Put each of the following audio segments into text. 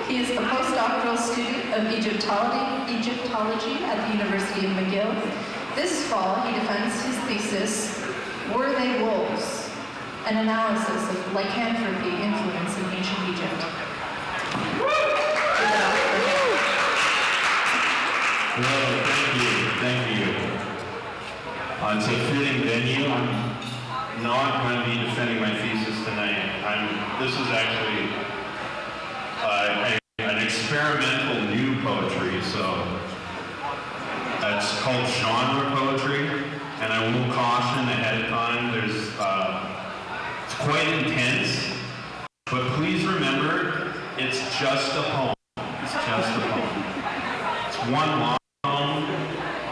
He is a postdoctoral student of Egyptology at the University of McGill. This fall, he defends his thesis, Were They Wolves? An analysis of lycanthropy influence in ancient Egypt. Hello, thank you. It's a fitting venue. I'm not going to be defending my thesis tonight. This is actually an experimental new poetry, so it's called genre poetry, and I will caution ahead of time, it's quite intense, but please remember, it's just a poem. It's just a poem. It's one long poem,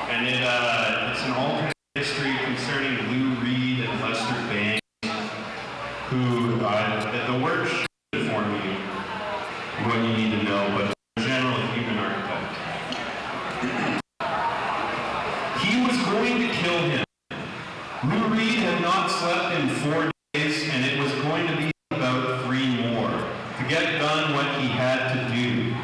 and it's an alternate history concerning Lou Reed and Lester Bangs, who the word should inform you what you need to know, but in general, human archetype. He was going to kill him. Lou Reed had not slept in 4 days, and it was going to be about 3 more to get done what he had to do.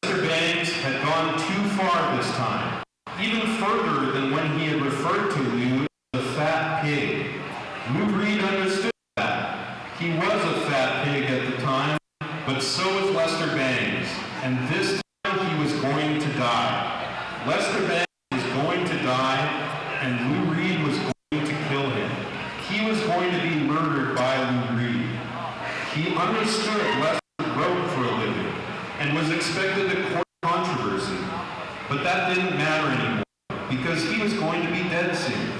Lester Bangs had gone too far this time, even further than when he had referred to Lou as a fat pig. Lou Reed understood that. He was a fat pig at the time, but so was Lester Bangs, and this time he was going to die. Lester Bangs was going to die, and Lou Reed was going to kill him. He was going to be murdered by Lou Reed. He understood Lester wrote for a living, and was expected to court controversy, but that didn't matter anymore, because he was going to be dead soon.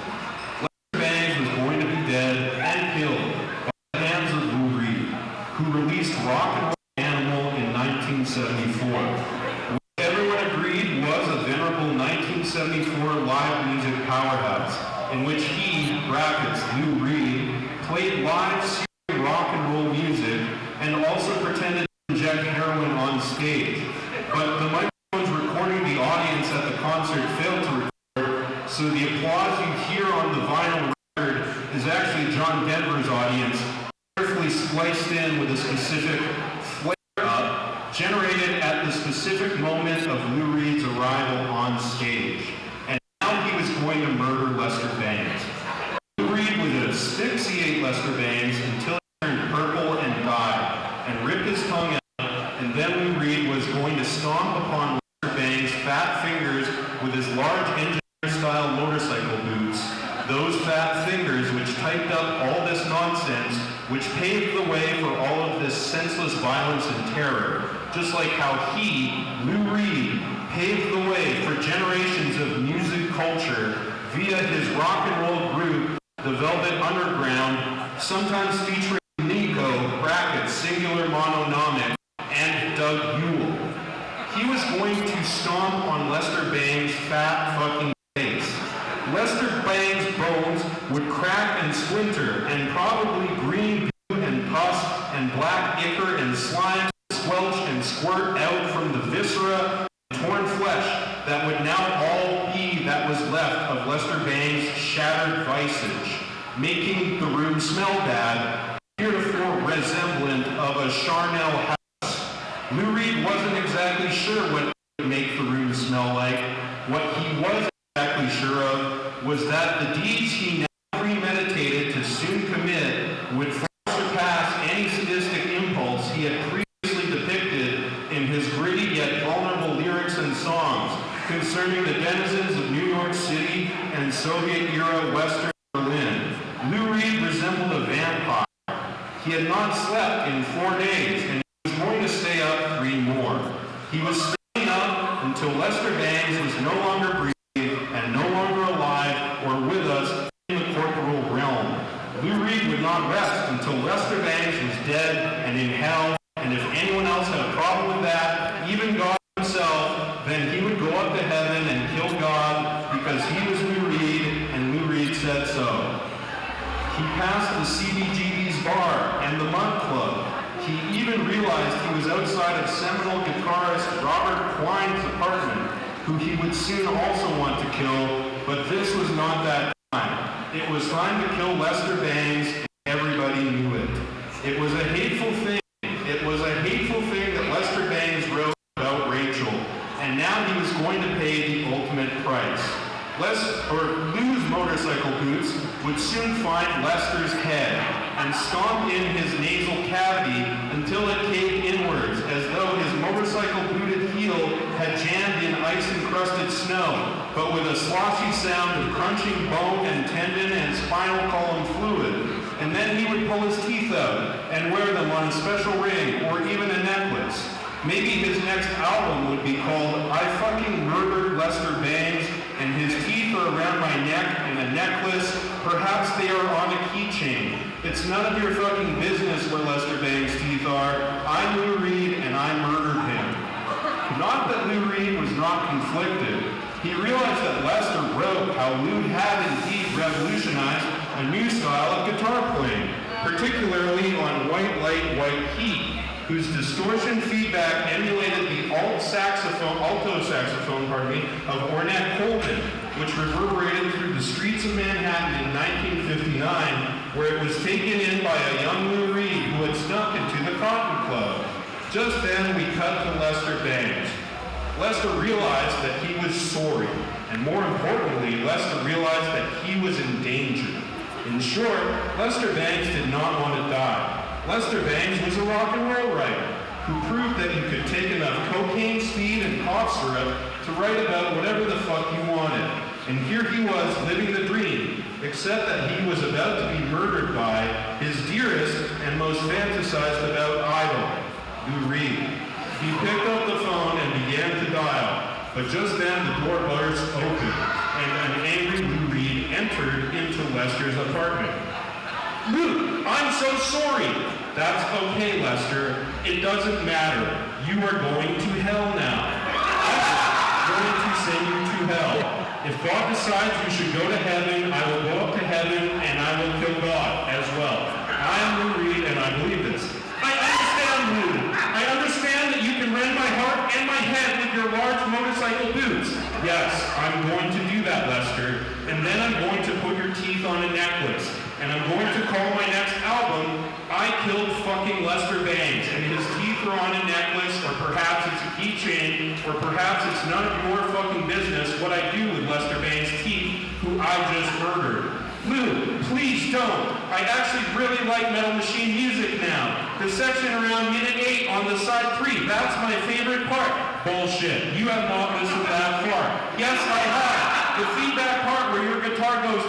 Lester Bangs was going to be dead and killed by the hands of Lou Reed, who released Rock and Roll Animal in 1974. What everyone agreed was a venerable 1974 live music powerhouse, in which he, brackets, Lou Reed, played live serious rock and roll music and also pretended to inject heroin on stage. But the microphones recording the audience at the concert failed to record, so the applause you hear on the vinyl record is actually John Denver's audience, carefully spliced in with a specific flare-up generated at the specific moment of Lou Reed's arrival on stage. And now he was going to murder Lester Bangs. Lou Reed would asphyxiate Lester Bangs until he turned purple and died, and rip his tongue out, and then Lou Reed was going to stomp upon Lester Bangs' fat fingers with his large engineer-style motorcycle boots, those fat fingers which typed up all this nonsense, which paved the way for all of this senseless violence and terror, just like how he, Lou Reed, paved the way for generations of music culture via his rock and roll group, the Velvet Underground, sometimes featuring Nico, brackets, singular mononomic, and Doug Yule. He was going to stomp on Lester Bangs' fat fucking face. Lester Bangs' bones would crack and splinter, and probably green goo and pus and black ichor and slime squelch and squirt out from the viscera and torn flesh that would now all be that was left of Lester Bangs' shattered visage, making the room smell bad, heretofore resemblant of a charnel house. Lou Reed wasn't exactly sure what would make the room smell like. What he was exactly sure of was that the deeds he now premeditated to soon commit would far surpass any sadistic impulse he had previously depicted in his gritty yet vulnerable lyrics and songs concerning the denizens of New York City and Soviet-era Western Berlin. Lou Reed resembled a vampire. He had not slept in 4 days, and he was going to stay up 3 more. He was staying up until Lester Bangs was no longer breathing and no longer alive or with us in the corporal realm. Lou Reed would not rest until Lester Bangs was dead and in hell, and if anyone else had a problem with that, even God himself, then he would go up to heaven and kill God because he was Lou Reed and Lou Reed said so. He passed the CBGB's bar and the Mud Club. He even realized he was outside of seminal guitarist Robert Quine's apartment, who he would soon also want to kill, but this was not that time. It was time to kill Lester Bangs, and everybody knew it. It was a hateful thing. It was a hateful thing that Lester Bangs writes, Lou's motorcycle boots would soon find Lester's head and stomp in his nasal cavity until it caved inwards, as though his motorcycle-booted heel had jammed in ice-encrusted snow, but with a sloshy sound of crunching bone and tendon and spinal column fluid. And then he would pull his teeth out and wear them on a special ring or even a necklace. Maybe his next album would be called I Fucking Murdered Lester Bangs, and his teeth are around my neck in a necklace. Perhaps they are on a keychain. It's none of your fucking business where Lester Bangs' teeth are. I'm Lou Reed and I murdered him. Not that Lou Reed was not conflicted. He realized that Lester wrote how Lou had indeed revolutionized a new style of guitar playing, particularly on White Light, White Heat, whose distortion feedback emulated the alto saxophone of Ornette Coleman, which reverberated through the streets of Manhattan in 1959, where it was taken in by a young Lou Reed who had snuck into the Cotton Club. Just then we cut to Lester Bangs. Lester realized that he was sorry, and more importantly, Lester realized that he was in danger. In short, Lester Bangs did not want to die. Lester Bangs was a rock and roll writer who proved that you could take enough cocaine, speed, and cough syrup to write about whatever the fuck you wanted. And here he was living the dream, except that he was about to be murdered by his dearest and most fantasized about idol, Lou Reed. He picked up the phone and began to dial, but just then the door burst open, and an angry Lou Reed entered into Lester's apartment. Lou, I'm so sorry. That's okay, Lester. It doesn't matter. You are going to hell now. I'm going to send you to hell. If God decides you should go to heaven, I will go up to heaven and I will kill God as well. I am Lou Reed and I believe this. I understand, Lou. I understand that you can rend my heart and my head with your large motorcycle boots. Yes, I'm going to do that, Lester. And then I'm going to put your teeth on a necklace. And I'm going to call my next album, I Killed Fucking Lester Bangs, and his teeth are on a necklace, or perhaps it's a keychain, or perhaps it's none of your fucking business what I do with Lester Bangs' teeth, who I just murdered. Lou, please don't. I actually really like Metal Machine music now. The section around minute 8 on the side 3, that's my favorite part. Bullshit. You have not listened that far. Yes, I have. The feedback part where your guitar goes,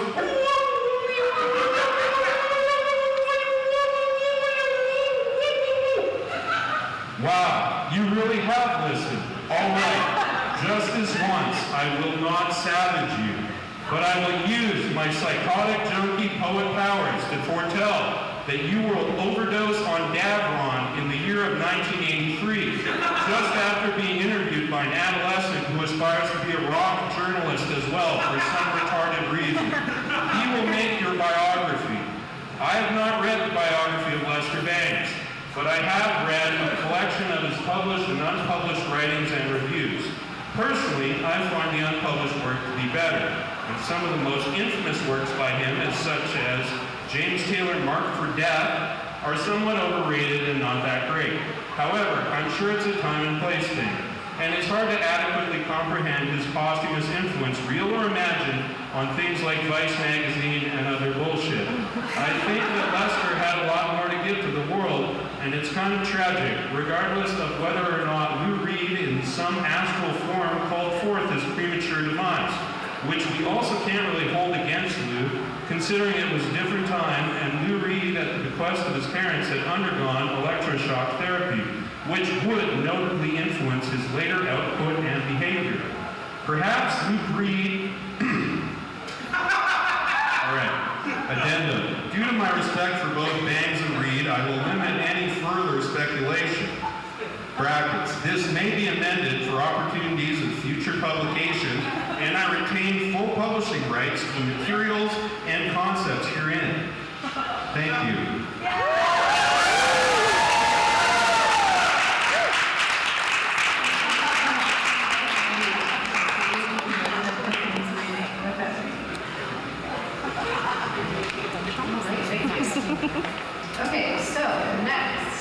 wow, you really have listened. All right, just this once, I will not savage you, but I will use my psychotic junkie poet powers to foretell that you will overdose on Davron in the year of 1983, just after being interviewed by an adolescent who aspires to be a rock journalist as well for some retarded reason. He will make your biography. I have not read the biography of Lester Bangs, but I have read a collection of his published and unpublished writings and reviews. Personally, I find the unpublished work to be better, and some of the most infamous works by him, as such as James Taylor Marked for Death, are somewhat overrated and not that great. However, I'm sure it's a time and place thing, and it's hard to adequately comprehend his posthumous influence, real or imagined, on things like Vice magazine and other bullshit. I think that Lester had a lot more to give to the world, and it's kind of tragic, regardless of whether or not Lou Reed in some astral form called forth his premature demise, which we also can't really hold against Lou, considering it was a different time and Lou Reed, at the bequest of his parents, had undergone electroshock therapy, which would notably influence his later output and behavior. Perhaps Lou Reed... Addendum. Due to my respect for both Bangs and Reed, I will limit any further speculation. Brackets. This may be amended for opportunities of future publication, and I retain full publishing rights to the materials and concepts herein. Thank you. Okay, so next